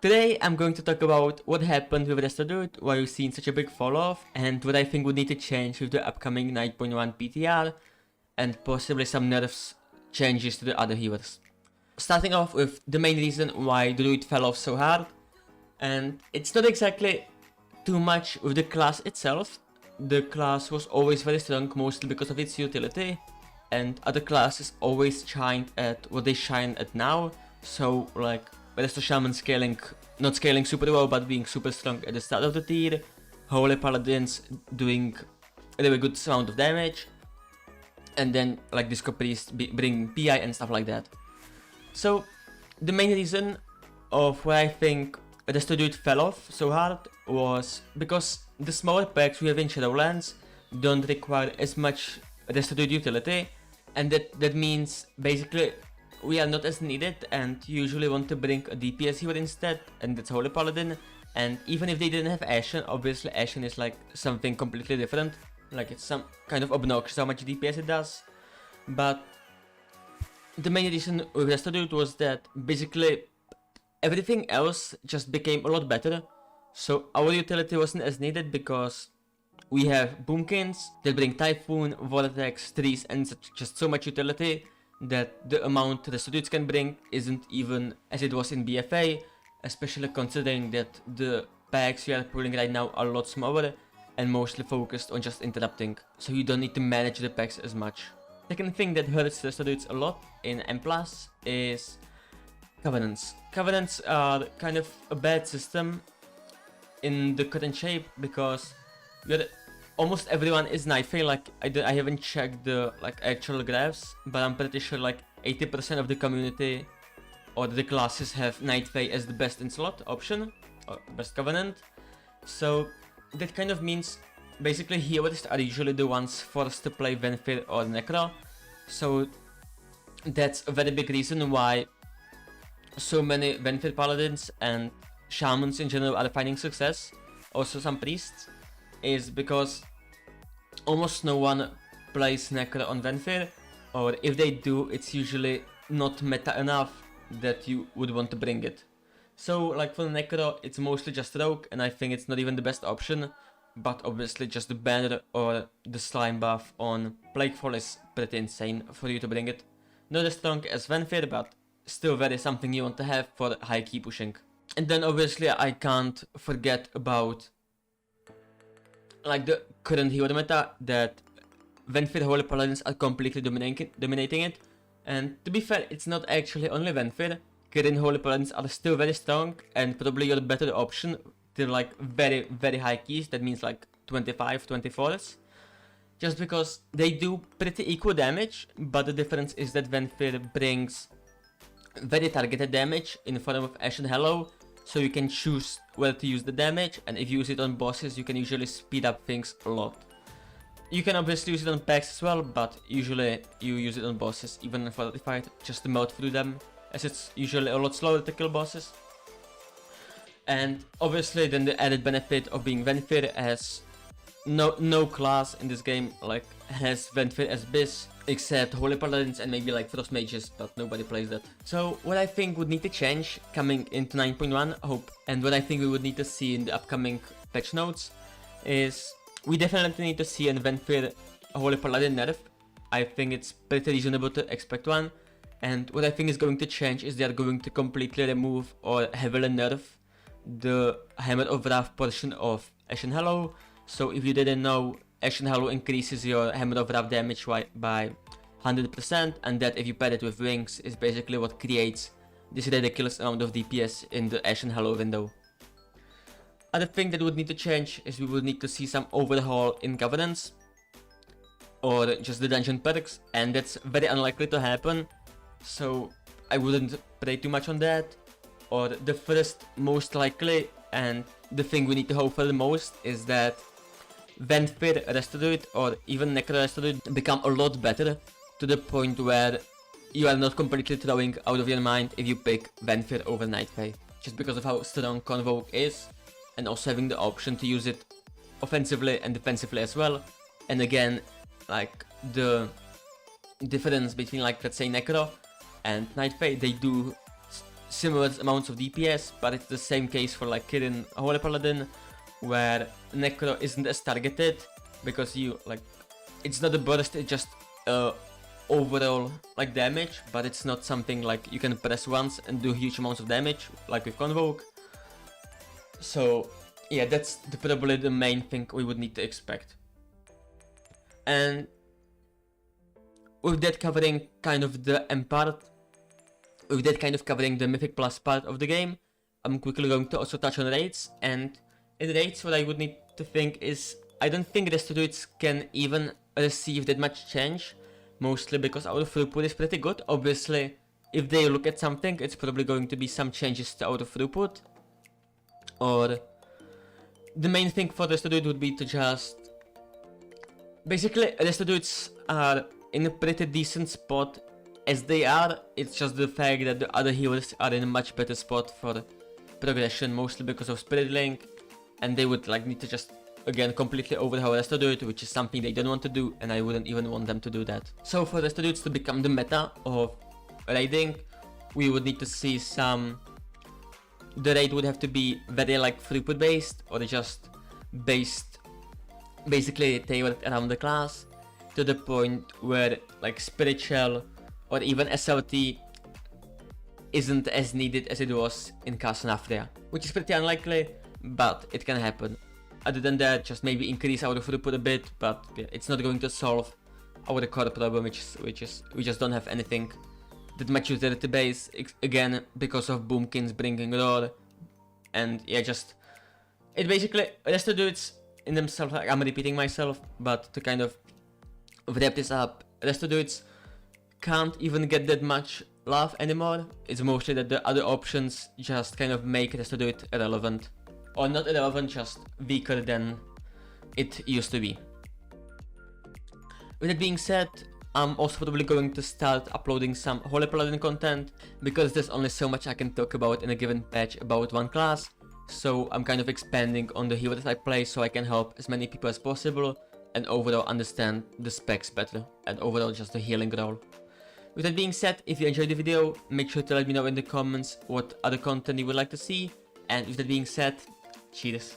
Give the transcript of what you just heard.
Today I'm going to talk about what happened with Rest Druid, why we've seen such a big fall off, and what I think would need to change with the upcoming 9.1 PTR, and possibly some nerfs changes to the other healers. Starting off with the main reason why Druid fell off so hard, and it's not exactly too much with the class itself. The class was always very strong, mostly because of its utility, and other classes always shined at what they shine at now, so like Resto Shaman not scaling super well, but being super strong at the start of the tier, Holy Paladins doing a really good amount of damage, and then like Disco Priest bringing PI and stuff like that. So the main reason of why I think Resto Druid fell off so hard was because the smaller packs we have in Shadowlands don't require as much Resto Druid utility, and that means basically we are not as needed and usually want to bring a DPS healer instead, and that's Holy Paladin. And even if they didn't have Ashen, obviously Ashen is like something completely different, like it's some kind of obnoxious how much DPS it does. But the main reason with Resto Druid was that basically everything else just became a lot better, so our utility wasn't as needed because we have Boomkins that bring Typhoon, Vortex, Trees, and just so much utility that the amount Resto Druids can bring isn't even as it was in BFA, especially considering that the packs we are pulling right now are a lot smaller and mostly focused on just interrupting, so you don't need to manage the packs as much. Second thing that hurts Resto Druids a lot in M+ is Covenants. Covenants are kind of a bad system in the current shape because almost everyone is Night Fae. Like I haven't checked the like actual graphs, but I'm pretty sure like 80% of the community or the classes have Night Fae as the best in slot option or best Covenant. So that kind of means basically healers are usually the ones forced to play Venthyr or Necro. So that's a very big reason why so many Venthyr Paladins and Shamans in general are finding success, also some Priests, is because almost no one plays Necro on Venthyr, or if they do, it's usually not meta enough that you would want to bring it. So like for Necro, it's mostly just Rogue, and I think it's not even the best option, but obviously just the banner or the slime buff on Plaguefall is pretty insane for you to bring it. Not as strong as Venthyr, but still very something you want to have for high key pushing. And then obviously I can't forget about like the current hero meta, that Venthyr Holy Paladins are completely dominating it. And to be fair, it's not actually only Venthyr. Current Holy Paladins are still very strong and probably your better option to like very high keys, that means like 25, 24s. Just because they do pretty equal damage, but the difference is that Venthyr brings very targeted damage in form of Ashen Hallow, so you can choose where to use the damage, and if you use it on bosses you can usually speed up things a lot. You can obviously use it on packs as well, but usually you use it on bosses, even in Fortified, just to melt through them, as it's usually a lot slower to kill bosses. And obviously then the added benefit of being Venthyr, as no class in this game like has Venthyr as Biz, except Holy Paladins and maybe like Frost Mages, but nobody plays that. So what I think would need to change coming into 9.1, and what I think we would need to see in the upcoming patch notes is we definitely need to see an Venthyr Holy Paladin nerf. I think it's pretty reasonable to expect one, and what I think is going to change is they are going to completely remove or heavily nerf the Hammer of Wrath portion of Ashen Hallow. So if you didn't know, Ashen Hallow increases your Hammer of Wrath damage by 100%, and that if you pair it with Wings is basically what creates this ridiculous amount of DPS in the Ashen Hallow window. Other thing that would need to change is we would need to see some overhaul in Governance, or just the dungeon perks, and that's very unlikely to happen, so I wouldn't pray too much on that. Or the first most likely, and the thing we need to hope for the most, is that Venthyr Resto Druid or even Necro Resto Druid become a lot better, to the point where you are not completely throwing out of your mind if you pick Venthyr over Night Fae, just because of how strong Convoke is, and also having the option to use it offensively and defensively as well. And again, like the difference between like let's say Necro and Night Fae, they do similar amounts of DPS, but it's the same case for like killing a Holy Paladin, where Necro isn't as targeted, because you like, it's not a burst, it's just overall like damage, but it's not something like you can press once and do huge amounts of damage, like with Convoke. So yeah, that's probably the main thing we would need to expect. And with that covering kind of the M part, with that kind of covering the Mythic Plus part of the game, I'm quickly going to also touch on raids. And in raids, what I would need to think is, I don't think Resto Druids can even receive that much change, mostly because our throughput is pretty good. Obviously, if they look at something, it's probably going to be some changes to our throughput. Or the main thing for Resto Druid would be to just... Basically, Resto Druids are in a pretty decent spot as they are. It's just the fact that the other healers are in a much better spot for progression, mostly because of Spirit Link, and they would like need to just again completely overhaul Resto Druid, which is something they don't want to do, and I wouldn't even want them to do that. So for Resto Druids to become the meta of raiding, we would need to see some... The raid would have to be very like throughput based, or just based, basically tailored around the class, to the point where like Spiritual or even SLT isn't as needed as it was in Castle, which is pretty unlikely, but it can happen. Other than that, just maybe increase our throughput a bit, but yeah, it's not going to solve our core problem, which is we just don't have anything that much utility base, again because of Boomkins bringing Roar, and yeah, just it basically Resto Druids in themselves, like, I'm repeating myself, but to kind of wrap this up, Resto Druids can't even get that much love anymore. It's mostly that the other options just kind of make Resto Druid irrelevant, or not irrelevant, just weaker than it used to be. With that being said, I'm also probably going to start uploading some Holy Paladin content, because there's only so much I can talk about in a given patch about one class, so I'm kind of expanding on the hero that I play so I can help as many people as possible and overall understand the specs better and overall just the healing role. With that being said, if you enjoyed the video, make sure to let me know in the comments what other content you would like to see, and with that being said, cheers.